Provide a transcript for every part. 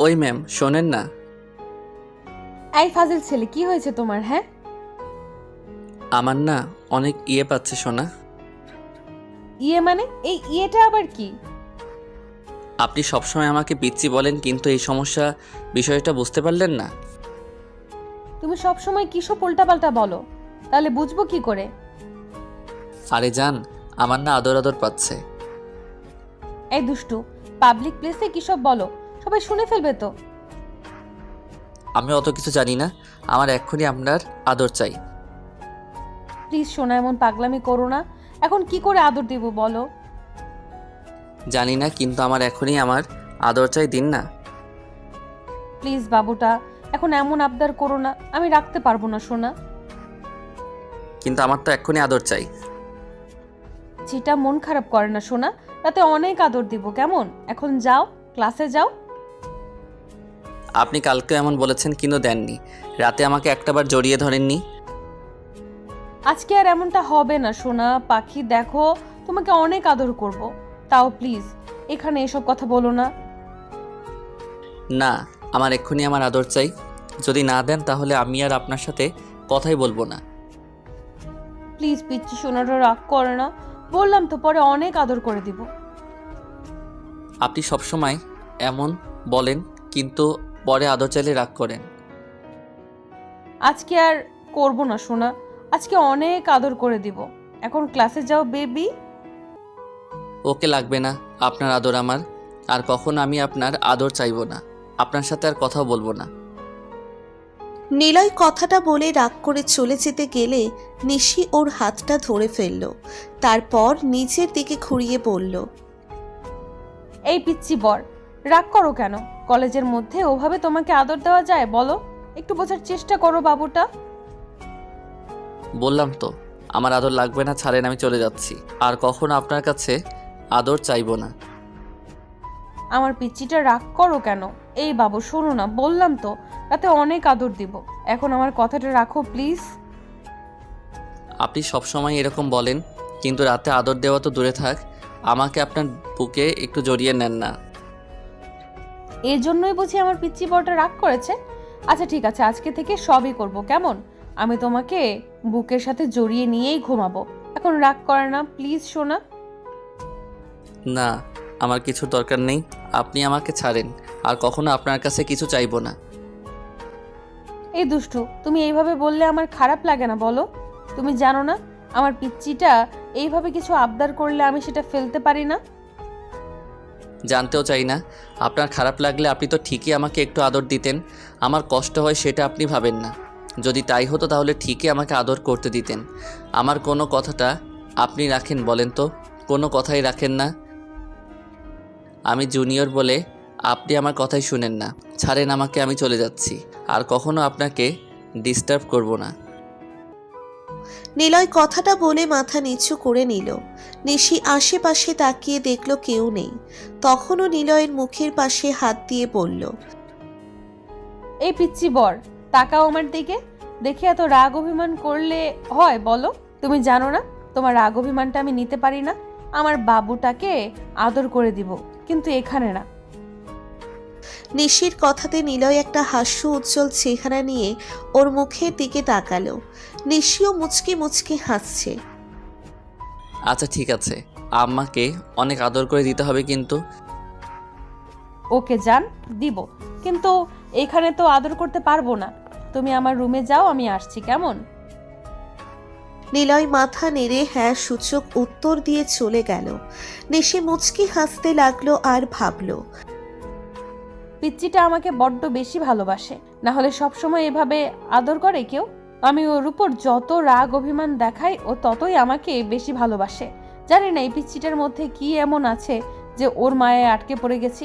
ওই ম্যাম শোনেন না। এই ফাজিল ছেলে, কি হয়েছে তোমার? হ্যাঁ, আমার না অনেক পাচ্ছে সোনা। ইয়ে মানে? এই ইয়েটা আবার কি? আপনি সবসময় আমাকে পিচ্ছি বলেন, কিন্তু এই সমস্যা বিষয়টা বুঝতে পারলেন না। তুমি সব সময় কিসব উল্টাপাল্টা বলো, তাহলে বুঝবো কি করে? আরে জান, আমার না আদর আদর পাচ্ছে। এই দুষ্টু, পাবলিক প্লেসে কিসব বলো, সবাই শুনে ফেলবে তো। আমি অত কিছু জানি না, আমার এক্ষুনি আপনার আদর চাই। প্লিজ শোনা, এমন পাগলামি করো না। এখন কি করে আদর দেব বলো? জানি না, কিন্তু আমার এখনই আমার আদর চাই, দিন না। প্লিজ বাবুটা, এখন এমন আবদার করো না, আমি রাখতে পারবো না সোনা। কিন্তু আমার তো এক্ষুনি আদর চাই। যেটা মন খারাপ করে না সোনা, তাতে অনেক আদর দিব, কেমন? এখন যাও, ক্লাসে যাও। আপনি কালকে এমন বলেছেন কিন্তু দেননি, রাতে আমাকে একটাবার জড়িয়ে ধরেননি। আজকে আর এমনটা হবে না সোনা পাখি, দেখো তোমাকে অনেক আদর করব। তাও প্লিজ এখানে এসব কথা বলো না। না, আমার এক্ষুনি আমার আদর চাই। যদি না দেন তাহলে আমি আর আপনার সাথে কথাই বলবো না। প্লিজ পিচ্ছি সোনাটা রাগ করে না, বললাম তো পরে অনেক আদর করে দিব। আপনি সবসময় এমন বলেন, কিন্তু পরে আদর চাইলে রাগ করেন। আজকে আর করব না সোনা, আজকে অনেক আদর করে দিব। এখন ক্লাসে যাও বেবি। ওকে, লাগবে না আপনার আদর আমার। আর কখনো আমি আপনার আদর চাইবো না, আপনার সাথে আর কথাও বলবো না। নিলয় কথাটা বলে রাগ করে চলে যেতে গেলে নিশি ওর হাতটা ধরে ফেলল। তারপর নিচের দিকে ঘুরিয়ে বলল, এই পিচ্ছি বর, রাগ করো কেন? কলেজের মধ্যে ওভাবে তোমাকে আদর দেওয়া যায় বলো? একটু বোঝার চেষ্টা করো বাবুটা। বললাম তো আমার আদর লাগবে না, ছাড়েন, আমি চলে যাচ্ছি। আর কখনো আপনার কাছে আদর চাইবো না। আমার পিচ্চিটা রাগ করো কেন? এই বাবু শোনো না, বললাম তো রাতে অনেক আদর দিব। এখন আমার কথাটা রাখো প্লিজ। আপনি সবসময় এরকম বলেন, কিন্তু রাতে আদর দেওয়া তো দূরে থাক, আমাকে আপনার বুকে একটু জড়িয়ে নেন না। এর জন্যই বুঝি আমার পিচ্চি বড়টা রাগ করেছে। আচ্ছা ঠিক আছে, আজকে থেকে সবই করব, কেমন? আমি তোমাকে বুকের সাথে জড়িয়ে নিয়েই ঘুমাবো। এখন রাগ করে না প্লিজ সোনা। না, আমার কিছুর দরকার নেই, আপনি আমাকে ছাড়েন। আর কখনো আপনার কাছে কিছু চাইবো না। এই দুষ্টু, তুমি এইভাবে বললে আমার খারাপ লাগে না বলো? তুমি জানো না আমার পিচ্চিটা এইভাবে কিছু আবদার করলে আমি সেটা ফেলতে পারি না। জানতেও চাই না। আপনার খারাপ লাগলে আপনি তো ঠিকই আমাকে একটু আদর দিতেন। আমার কষ্ট হয় সেটা আপনি ভাবেন না। যদি তাই হতো তাহলে ঠিকই আমাকে আদর করতে দিতেন। আমার কোনো কথাটা আপনি রাখেন বলেন তো? কোনো কথাই রাখেন না। আমি জুনিয়র বলে আপনি আমার কথাই শুনেন না। ছাড়েন আমাকে, আমি চলে যাচ্ছি। আর কখনো আপনাকে ডিস্টার্ব করব না। নিলয় কথাটা বলে মাথা নিচু করে নিল। নিশি আশেপাশে তাকিয়ে দেখল কেউ নেই। তখনও নিলয়ের মুখের পাশে হাত দিয়ে বলল, এই পিচ্চি বর, তাকাও আমার দিকে। দেখে এত রাগ অভিমান করলে হয় বলো? তুমি জানো না তোমার রাগ অভিমানটা আমি নিতে পারি না। আমার বাবুটাকে আদর করে দিব, কিন্তু এখানে না। নিশির কথাতে নিলয় একটা হাস্য উজ্জ্বল চেহারা নিয়ে ওর মুখের দিকে তাকালো। নিশিও মুচকি মুচকি হাসছে। আচ্ছা ঠিক আছে, আমাকে অনেক আদর করে দিতে হবে কিন্তু। ওকে যান, দিব, কিন্তু এখানে তো আদর করতে পারবো না। তুমি আমার রুমে যাও, আমি আসছি, কেমন? নিলয় মাথা নেড়ে হ্যাঁ সূচক উত্তর দিয়ে চলে গেল। নিশি মুচকি হাসতে লাগলো আর ভাবলো, পিচ্চিটা আমাকে বড্ড বেশি ভালোবাসে, না হলে সবসময় এভাবে আদর করে কেউ? আমি ওর উপর যত রাগ অভিমান দেখাই, ও ততই আমাকে বেশি ভালোবাসে। জানি না এই পিচ্চিটার মধ্যে কি এমন আছে যে ওর মায়ায় আটকে পড়ে গেছি।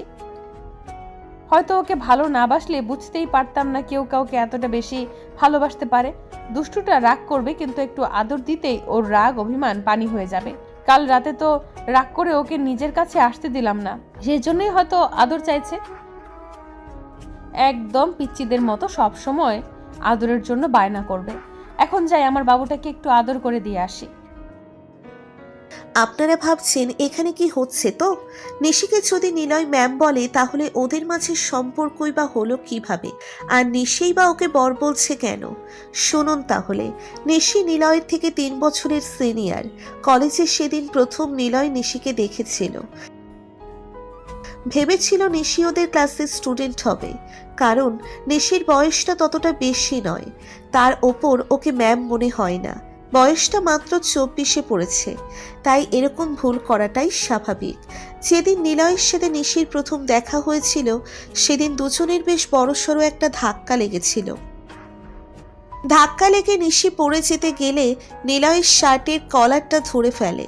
হয়তো ওকে ভালো না বাসলে বুঝতেই পারতাম না কেউ কাউকে এতটা বেশি ভালোবাসতে পারে। দুষ্টুটা রাগ করবে, কিন্তু একটু আদর দিতেই ওর রাগ অভিমান পানি হয়ে যাবে। কাল রাতে তো রাগ করে ওকে নিজের কাছে আসতে দিলাম না, সেই জন্যই হয়তো আদর চাইছে। একদম পিচ্চিদের মতো সব সময় আদরের জন্য বায়না করবে। এখন যাই, আমার বাবুটাকে একটু আদর করে দিয়ে আসি। আপনারা ভাবছেন এখানে কি হচ্ছে? তো নিশিকে যদি নিলয় ম্যাম বলে তাহলে ওদের মাঝে সম্পর্কই বা হলো কিভাবে, আর নিশিই বা ওকে বর বলছে কেন? শুনুন তাহলে, নিশি নিলয়ের থেকে 3 বছরের সিনিয়র। কলেজে সেদিন প্রথম নিলয় নিশিকে দেখেছিল, ভেবেছিল নিশি ওদের ক্লাসের স্টুডেন্ট হবে, কারণ নিশির বয়সটা ততটা বেশি নয়। তার ওপর ওকে ম্যাম মনে হয় না, বয়সটা মাত্র 24-এ পড়েছে, তাই এরকম ভুল করাটাই স্বাভাবিক। যেদিন নিলয়ের সাথে নিশির প্রথম দেখা হয়েছিল সেদিন দুজনের বেশ বড়সড় একটা ধাক্কা লেগেছিল। ধাক্কা লেগে নিশি পড়ে যেতে গেলে নিলয়ের শার্টের কলারটা ধরে ফেলে।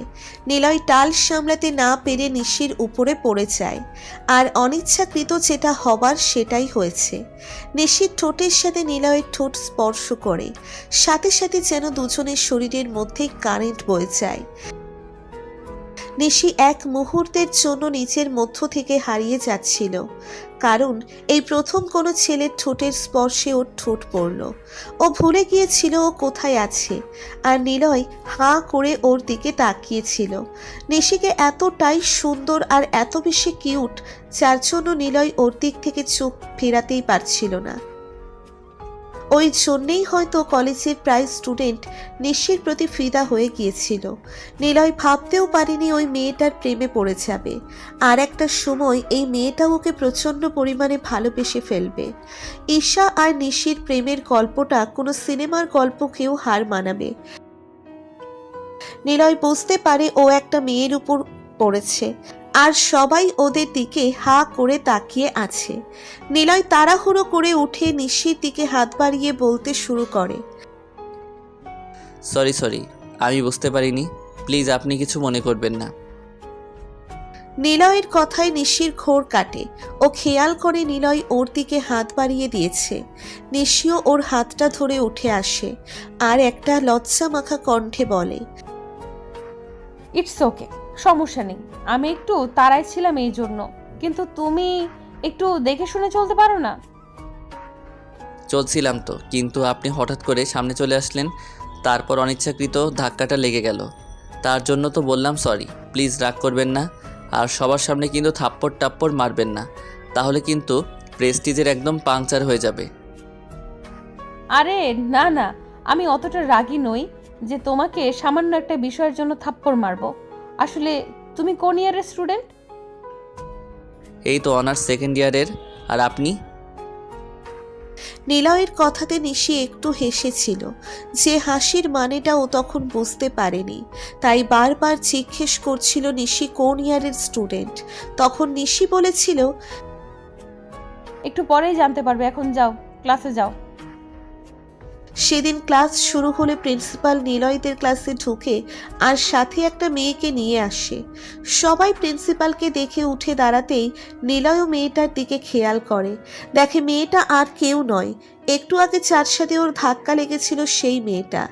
নিলয় টাল সামলাতে না পেরে নিশির উপরে পড়ে যায়, আর অনিচ্ছাকৃত যেটা হবার সেটাই হয়েছে। নিশির ঠোঁটের সাথে নিলয়ের ঠোঁট স্পর্শ করে, সাথে সাথে যেন দুজনের শরীরের মধ্যেই কারেন্ট বয়ে যায়। নিশি এক মুহূর্তের জন্য নিজের মধ্য থেকে হারিয়ে যাচ্ছিল, কারণ এই প্রথম কোনো ছেলের ঠোঁটের স্পর্শে ওর ঠোঁট পড়ল। ও ভুলে গিয়েছিল ও কোথায় আছে, আর নিলয় হাঁ করে ওর দিকে তাকিয়েছিল। নিশিকে এতটাই সুন্দর আর এত বেশি কিউট, যার জন্য নিলয় ওর দিক থেকে চোখ ফেরাতেই পারছিল না। ওই জন্যেই হয়তো কলেজের প্রায় স্টুডেন্ট নিশির প্রতি ফিদা হয়ে গিয়েছিল। নিলয় ভাবতেও পারেনি ওই মেয়েটার প্রেমে পড়ে যাবে, আর একটা সময় এই মেয়েটা ওকে প্রচণ্ড পরিমাণে ভালোবেসে ফেলবে। ঈশা আর নিশির প্রেমের গল্পটা কোনো সিনেমার গল্পকেও হার মানাবে। নিলয় বুঝতে পারে ও একটা মেয়ের উপর পড়েছে, আর সবাই ওদের দিকে হা করে তাকিয়ে আছে। নিলয় তাড়াহুড়ো করে উঠে নিশির দিকে হাত বাড়িয়ে বলতে শুরু করে, সরি, আমি বুঝতে পারিনি, প্লিজ আপনি কিছু মনে করবেন না। নিলয়ের কথায় নিশির ঘোর কাটে। ও খেয়াল করে নিলয় ওর দিকে হাত বাড়িয়ে দিয়েছে। নিশিও ওর হাতটা ধরে উঠে আসে, আর একটা লজ্জা মাখা কণ্ঠে বলে, ইটস ওকে, সমস্যা নেই। আমি একটু তাড়ায় ছিলাম এই জন্য, কিন্তু তুমি একটু দেখে শুনে চলতে পারো না? চলছিলাম তো, কিন্তু আপনি হঠাৎ করে সামনে চলে আসলেন, তারপর অনিচ্ছাকৃত ধাক্কাটা লেগে গেল। তার জন্য তো বললাম সরি, প্লিজ রাগ করবেন না। আর সবার সামনে কিন্তু থাপ্পড় টাপ্পড় মারবেন না, তাহলে কিন্তু প্রেস্টিজের একদম পাংচার হয়ে যাবে। আরে না না, আমি অতটা রাগী নই যে তোমাকে সামান্য একটা বিষয়ের জন্য থাপ্পড় মারবো। আসলে তুমি কোন ইয়ারের স্টুডেন্ট? এই তো অনার্স সেকেন্ড ইয়ারের। আর আপনি? নিলয়ের কথাতে নিশি একটু হেসেছিল, যে হাসির মানেটা ও তখন বুঝতে পারেনি, তাই বারবার জিজ্ঞেস করছিল নিশি কোন ইয়ারের স্টুডেন্ট। তখন নিশি বলেছিল, একটু পরেই জানতে পারবে, এখন যাও, ক্লাসে যাও। সেদিন ক্লাস শুরু হলে প্রিন্সিপাল নিলয়দের ক্লাসে ঢুকে আর সাথে একটা মেয়েকে নিয়ে আসে। সবাই প্রিন্সিপালকে দেখে উঠে দাঁড়াতেই নিলয়ও মেয়েটার দিকে খেয়াল করে, দেখে মেয়েটা আর কেউ নয়, একটু আগে যার সাথে ওর ধাক্কা লেগেছিল সেই মেয়েটা।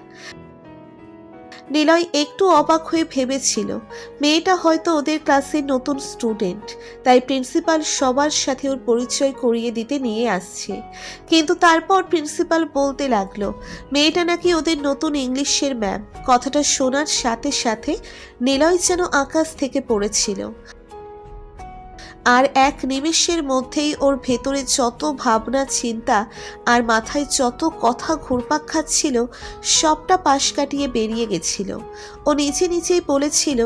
নিলয় একটু অবাক হয়ে ভেবেছিল মেয়েটা হয়তো ওদের ক্লাসের নতুন স্টুডেন্ট, তাই প্রিন্সিপাল সবার সাথে ওর পরিচয় করিয়ে দিতে নিয়ে আসছে। কিন্তু তারপর প্রিন্সিপাল বলতে লাগলো মেয়েটা নাকি ওদের নতুন ইংলিশের ম্যাম। কথাটা শোনার সাথে সাথে নিলয় যেন আকাশ থেকে পড়েছিল, আর এক নিমেষের মধ্যেই ওর ভেতরে যত ভাবনা চিন্তা আর মাথায় যত কথা ঘুরপাক খাচ্ছিল সবটা পাশ কাটিয়ে বেরিয়ে গেছিল। ও নিজে নিজেই বলেছিল,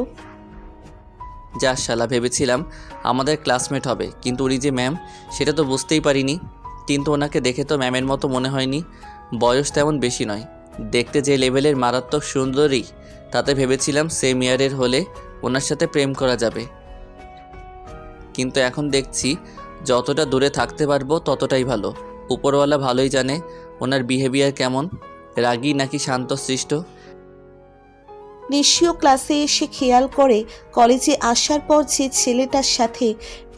যা শালা, ভেবেছিলাম আমাদের ক্লাসমেট হবে, কিন্তু উনি যে ম্যাম সেটা তো বুঝতেই পারিনি। কিন্তু ওনাকে দেখে তো ম্যামের মতো মনে হয়নি, বয়স তেমন বেশি নয়, দেখতে যে লেভেলের মারাত্মক সুন্দরী, তাতে ভেবেছিলাম সেম ইয়ারের হলে ওনার সাথে প্রেম করা যাবে। কিন্তু এখন দেখছি যতটা দূরে থাকতে পারবো ততটাই ভালো। উপরওয়ালা ভালোই জানে ওনার বিহেভিয়ার কেমন, রাগী নাকি শান্তশিষ্ট। নিশিও ক্লাসে এসে খেয়াল করে কলেজে আসার পর যে ছেলেটার সাথে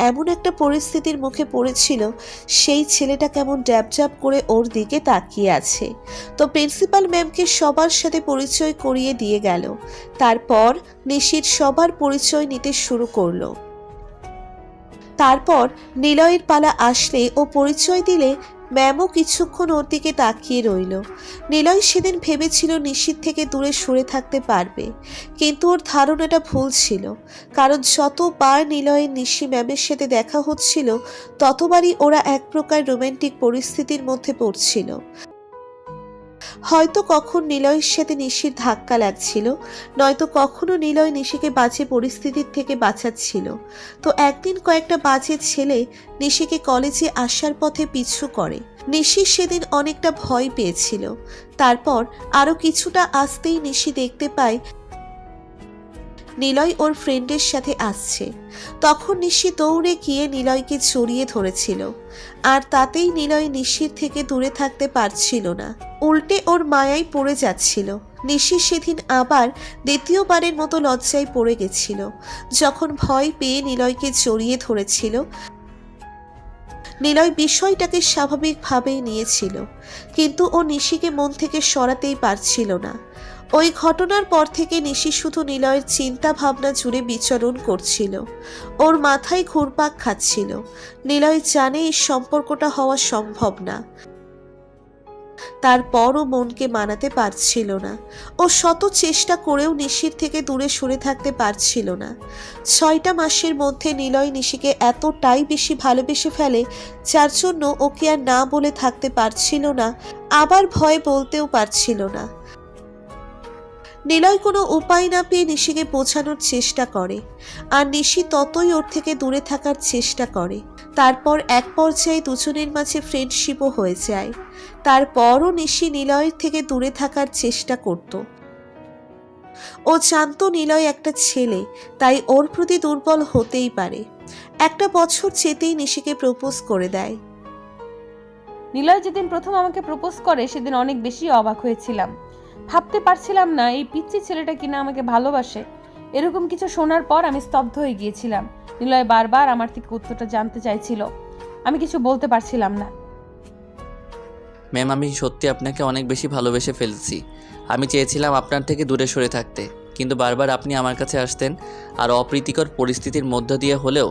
এমন একটা পরিস্থিতির মুখে পড়েছিল সেই ছেলেটা কেমন ড্যাবড্যাব করে ওর দিকে তাকিয়ে আছে। তো প্রিন্সিপাল ম্যামকে সবার সাথে পরিচয় করিয়ে দিয়ে গেল। তারপর নিশির সবার পরিচয় নিতে শুরু করলো। তারপর নিলয়ের পালা আসলে ও পরিচয় দিলে ম্যামও কিছুক্ষণ ওর দিকে তাকিয়ে রইল। নিলয় সেদিন ভেবেছিল নিশির থেকে দূরে সরে থাকতে পারবে, কিন্তু ওর ধারণাটা ভুল ছিল। কারণ যতবার নিলয়ের নিশি ম্যামের সাথে দেখা হচ্ছিল ততবারই ওরা এক প্রকার রোমান্টিক পরিস্থিতির মধ্যে পড়ছিল। হয়তো কখন নিলয়ের সাথে নিশির ধাক্কা লাগছিল, নয়তো কখনো নিলয় নিশিকে বাজে পরিস্থিতির থেকে বাঁচাচ্ছিল। তো একদিন কয়েকটা বাজে ছেলে নিশিকে কলেজে আসার পথে পিছু করে। নিশি সেদিন অনেকটা ভয় পেয়েছিল। তারপর আরও কিছুটা আসতেই নিশি দেখতে পায় নিলয় ওর ফ্রেন্ডের সাথে আসছে। তখন নিশি দৌড়ে গিয়ে নিলয়কে জড়িয়ে ধরেছিল, আর তাতেই নিলয় নিশির থেকে দূরে থাকতে পারছিল না, উল্টে ওর মায়ায় পড়ে যাচ্ছিল। নিশি সেদিন আবার দ্বিতীয়বারের মতো লজ্জায় পড়ে গেছিল, যখন ভয় পেয়ে নিলয়কে জড়িয়ে ধরেছিল। নিলয় বিষয়টাকে স্বাভাবিকভাবেই নিয়েছিল, কিন্তু ও নিশিকে মন থেকে সরাতেই পারছিল না। ওই ঘটনার পর থেকে নিশি শুধু নিলয়ের চিন্তা ভাবনা জুড়ে বিচরণ করছিল। ওর মাথায় ঘুরপাক খাচ্ছিল। নিলয় জানে এই সম্পর্কটা হওয়া সম্ভব না, তারপরও মনকে মানাতে পারছিল না। ও শত চেষ্টা করেও নিশির থেকে দূরে সরে থাকতে পারছিল না। 6টা মাসের মধ্যে নিলয় নিশিকে এতটাই বেশি ভালোবেসে ফেলে, যার জন্য ওকে আর না বলে থাকতে পারছিল না, আবার ভয়ে বলতেও পারছিল না। নিলয় কোনো উপায় না পেয়ে নিশিকে বোঝানোর চেষ্টা করে, আর নিশি ততই ওর থেকে দূরে থাকার চেষ্টা করে। তারপর এক পর্যায়ে দুজনের মাঝে ফ্রেন্ডশিপও হয়ে যায়। তারপরও নিশি নিলয়ের থেকে দূরে থাকার চেষ্টা করত। ও জানতো নিলয় একটা ছেলে, তাই ওর প্রতি দুর্বল হতেই পারে। একটা বছর যেতেই নিশিকে প্রপোজ করে দেয়। নিলয় যেদিন প্রথম আমাকে প্রপোজ করে সেদিন অনেক বেশি অবাক হয়েছিলাম। ভাবতে পারছিলাম না এই পিচ্চি ছেলেটা কিনা আমাকে ভালোবাসে। এরকম কিছু শোনার পর আমি স্তব্ধ হয়ে গিয়েছিলাম। নিলয় বারবার আমার থেকে উত্তরটা জানতে চাইছিল, আমি কিছু বলতে পারছিলাম না। ম্যাম, আমি সত্যি আপনাকে অনেক বেশি ভালোবেসে ফেলছি। আমি চেয়েছিলাম আপনার থেকে দূরে সরে থাকতে, কিন্তু বারবার আপনি আমার কাছে আসতেন, আর অপ্রীতিকর পরিস্থিতির মধ্য দিয়ে হলেও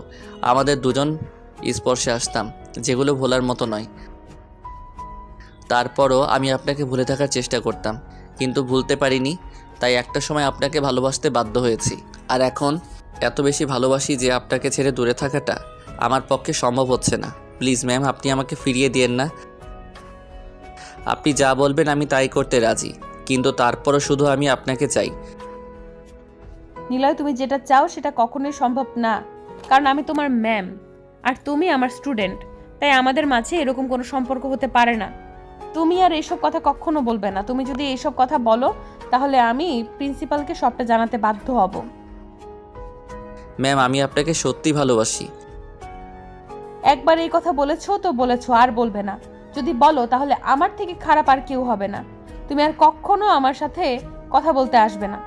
আমাদের দুজন স্পর্শে আসতাম, যেগুলো ভোলার মতো নয়। তারপরও আমি আপনাকে ভুলে থাকার চেষ্টা করতাম, কিন্তু ভুলতে পারিনি, তাই একটা সময় আপনাকে ভালোবাসতে বাধ্য হয়েছি। আর এখন এত বেশি ভালোবাসি যে আপনাকে ছেড়ে দূরে থাকাটা আমার পক্ষে সম্ভব হচ্ছে না। প্লিজ ম্যাম, আপনি আমাকে ফিরিয়ে দিয়েন না। আপনি যা বলবেন আমি তাই করতে রাজি, কিন্তু তারপরও শুধু আমি আপনাকে চাই। নিলয়, তুমি যেটা চাও সেটা কখনোই সম্ভব না, কারণ আমি তোমার ম্যাম আর তুমি আমার স্টুডেন্ট। তাই আমাদের মাঝে এরকম কোনো সম্পর্ক হতে পারে না। তুমি আর এসব কথা কখনো বলবে না। তুমি যদি এইসব কথা বলো তাহলে আমি প্রিন্সিপালকে সবটা জানাতে বাধ্য হব। ম্যাম, আমি আপনাকে সত্যি ভালোবাসি। একবার এই কথা বলেছো তো বলেছো, আর বলবে না। যদি বলো তাহলে আমার থেকে খারাপ আর কেউ হবে না। তুমি আর কখনো আমার সাথে কথা বলতে আসবে না।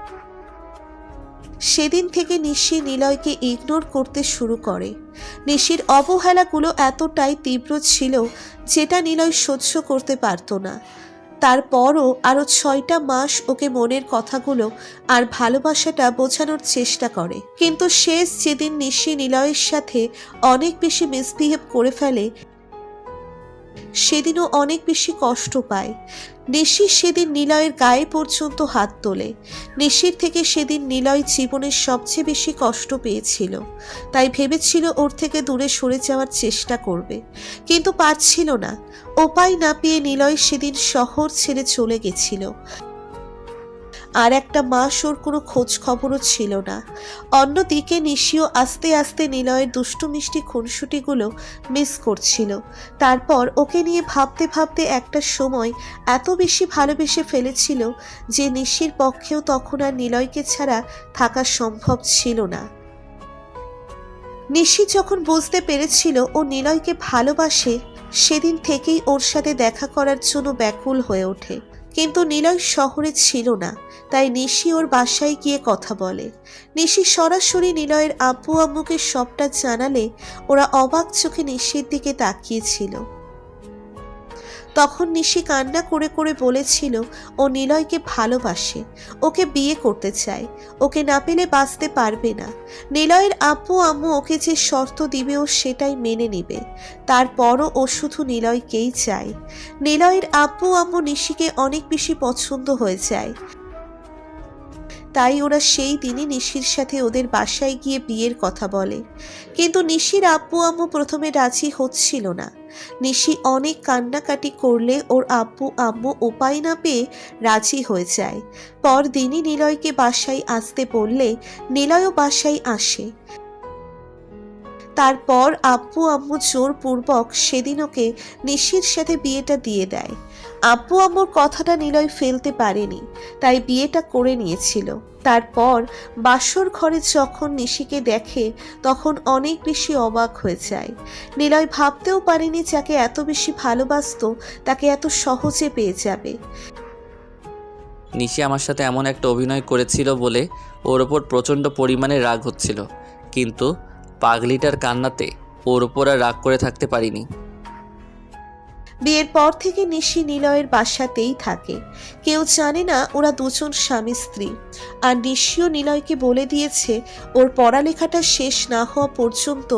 সেদিন থেকে নিশি নিলয়কে ইগনোর করতে শুরু করে। নিশির অবহেলাগুলো এতটাই তীব্র ছিল যেটা নিলয় সহ্য করতে পারত না। তারপরও আরও 6টা মাস ওকে মনের কথাগুলো আর ভালোবাসাটা বোঝানোর চেষ্টা করে, কিন্তু শেষ যেদিন নিশি নিলয়ের সাথে অনেক বেশি মিসবিহেভ করে ফেলে, সেদিনও অনেক বেশি কষ্ট পায়। নিশি সেদিন নিলয়ের গায়ে পর্যন্ত হাত তোলে। নিশির থেকে সেদিন নিলয় জীবনের সবচেয়ে বেশি কষ্ট পেয়েছিল, তাই ভেবেছিল ওর থেকে দূরে সরে যাওয়ার চেষ্টা করবে, কিন্তু পারছিল না। উপায় না পেয়ে নিলয় সেদিন শহর ছেড়ে চলে গেছিল। আর একটা মাস ওর কোনো খোঁজ খবরও ছিল না। অন্যদিকে নিশিও আস্তে আস্তে নিলয়ের দুষ্টু মিষ্টি খুনসুটিগুলো মিস করছিল। তারপর ওকে নিয়ে ভাবতে ভাবতে একটা সময় এত বেশি ভালোবেসে ফেলেছিল যে নিশির পক্ষেও তখন আর নিলয়কে ছাড়া থাকা সম্ভব ছিল না। নিশি যখন বুঝতে পেরেছিল ও নিলয়কে ভালোবাসে, সেদিন থেকেই ওর সাথে দেখা করার জন্য ব্যাকুল হয়ে ওঠে। কিন্তু নিলয় শহরে ছিল না, তাই নিশি ওর বাসায় গিয়ে কথা বলে। নিশি সরাসরি নিলয়ের আব্বু আম্মুকে সবটা জানালে ওরা অবাক চোখে নিশির দিকে তাকিয়েছিল। তখন নিশি কান্না করে করে বলেছিল ও নিলয়কে ভালোবাসে, ওকে বিয়ে করতে চায়, ওকে না পেলে বাঁচতে পারবে না। নিলয়ের আব্বু আম্মু ওকে যে শর্ত দিবে ও সেটাই মেনে নিবে, তারপরও ও শুধু নিলয়কেই চায়। নিলয়ের আব্বু আম্মু নিশিকে অনেক বেশি পছন্দ হয়ে যায়, তাই ওরা সেই দিনই নিশির সাথে ওদের বাসায় গিয়ে বিয়ের কথা বলে। কিন্তু নিশির আব্বু আম্মু প্রথমে রাজি হচ্ছিল না। নিশি অনেক কান্নাকাটি করলে ওর আব্বু আম্মু উপায় না পেয়ে রাজি হয়ে যায়। পরদিনই নিলয়কে বাসায় আসতে বললে নিলয়ও বাসায় আসে। তারপর আব্বু আম্মু জোরপূর্বক সেদিন ওকে নিশির সাথে বিয়েটা দিয়ে দেয়। আব্বু আম্মুর কথাটা নিলয় ফেলতে পারেনি, তাই বিয়েটা করে নিয়েছিল। তারপর বাসর ঘরে যখন নিশিকে দেখে তখন অনেক বেশি অবাক হয়ে যায়। নিলয় ভাবতেও পারেনি যাকে এত বেশি ভালোবাসতো তাকে এত সহজে পেয়ে যাবে। নিশি আমার সাথে এমন একটা অভিনয় করেছিল বলে ওর ওপর প্রচণ্ড পরিমাণে রাগ হচ্ছিল, কিন্তু পাগলিটার কান্নাতে ওর ওপর আর রাগ করে থাকতে পারিনি। বিয়ের পর থেকে নিশি নিলয়ের বাসাতেই থাকে। কেউ জানে না ওরা দুজন স্বামী স্ত্রী। আর নিশিও নিলয়কে বলে দিয়েছে ওর পড়ালেখাটা শেষ না হওয়া পর্যন্ত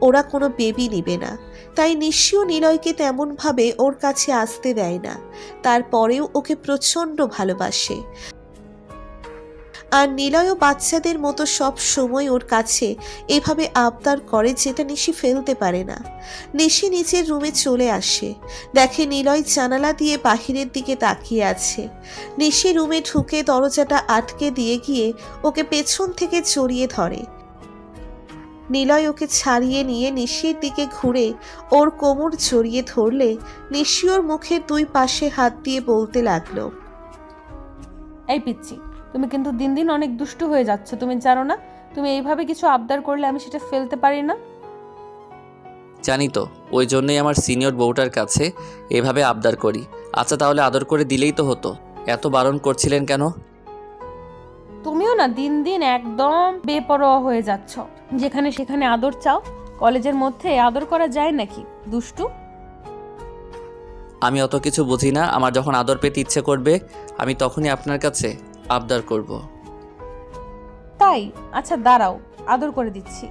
ওরা কোনো বেবি নেবে না। তাই নিশিও নিলয়কে তেমনভাবে ওর কাছে আসতে দেয় না। তারপরেও ওকে প্রচণ্ড ভালোবাসে। আর নিলয়ও বাচ্চাদের মতো সব সময় ওর কাছে এভাবে আবদার করে যেটা নিশি ফেলতে পারে না। নিশি নিচের রুমে চলে আসে, দেখে নিলয় জানালা দিয়ে বাহিরের দিকে তাকিয়ে আছে। নিশি রুমে ঢুকে দরজাটা আটকে দিয়ে গিয়ে ওকে পেছন থেকে জড়িয়ে ধরে। নিলয় ওকে ছাড়িয়ে নিয়ে নিশির দিকে ঘুরে ওর কোমর জড়িয়ে ধরলে নিশি ওর মুখের দুই পাশে হাত দিয়ে বলতে লাগলো, এই পিচ্ছি, তুমি কিন্তু দিন দিন অনেক দুষ্টু হয়ে যাচ্ছ। তুমি জানো না তুমি এইভাবে কিছু আবদার করলে আমি সেটা ফেলতে পারি না? জানি তো, ওই জন্যই আমার সিনিয়র বউটার কাছে এভাবে আবদার করি। আচ্ছা তাহলে আদর করে দিলেই তো হতো, এত বারণ করছিলেন কেন? তুমিও না দিন দিন একদম বেপরোয়া হয়ে যাচ্ছ। যেখানে সেখানে আদর চাও। কলেজের মধ্যে আদর করা যায় নাকি, দুষ্টু? আমি অত কিছু বুঝি না, আমার যখন আদর পেতে ইচ্ছে করবে আমি তখনই আপনার কাছে আবদার করব। তাই? আচ্ছা দাঁড়াও, আদর করে দিচ্ছি।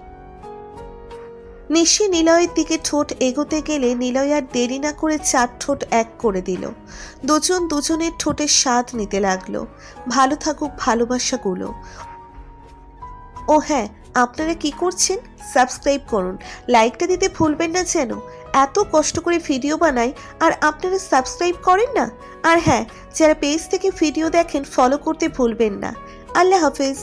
নিশি নিলয়ের দিকে ঠোঁট এগোতে গেলে নিলয় আর দেরি না করে 4 ঠোঁট এক করে দিল। দুজন দুজনের ঠোঁটের স্বাদ নিতে লাগলো। ভালো থাকুক ভালোবাসাগুলো। ও হ্যাঁ, আপনারা কি করছেন? সাবস্ক্রাইব করুন, লাইকটা দিতে ভুলবেন না যেন। এত কষ্ট করে ভিডিও বানাই আর আপনারা সাবস্ক্রাইব করেন না। আর হ্যাঁ, যারা পেজ থেকে ভিডিও দেখেন ফলো করতে ভুলবেন না। আল্লাহ হাফেজ।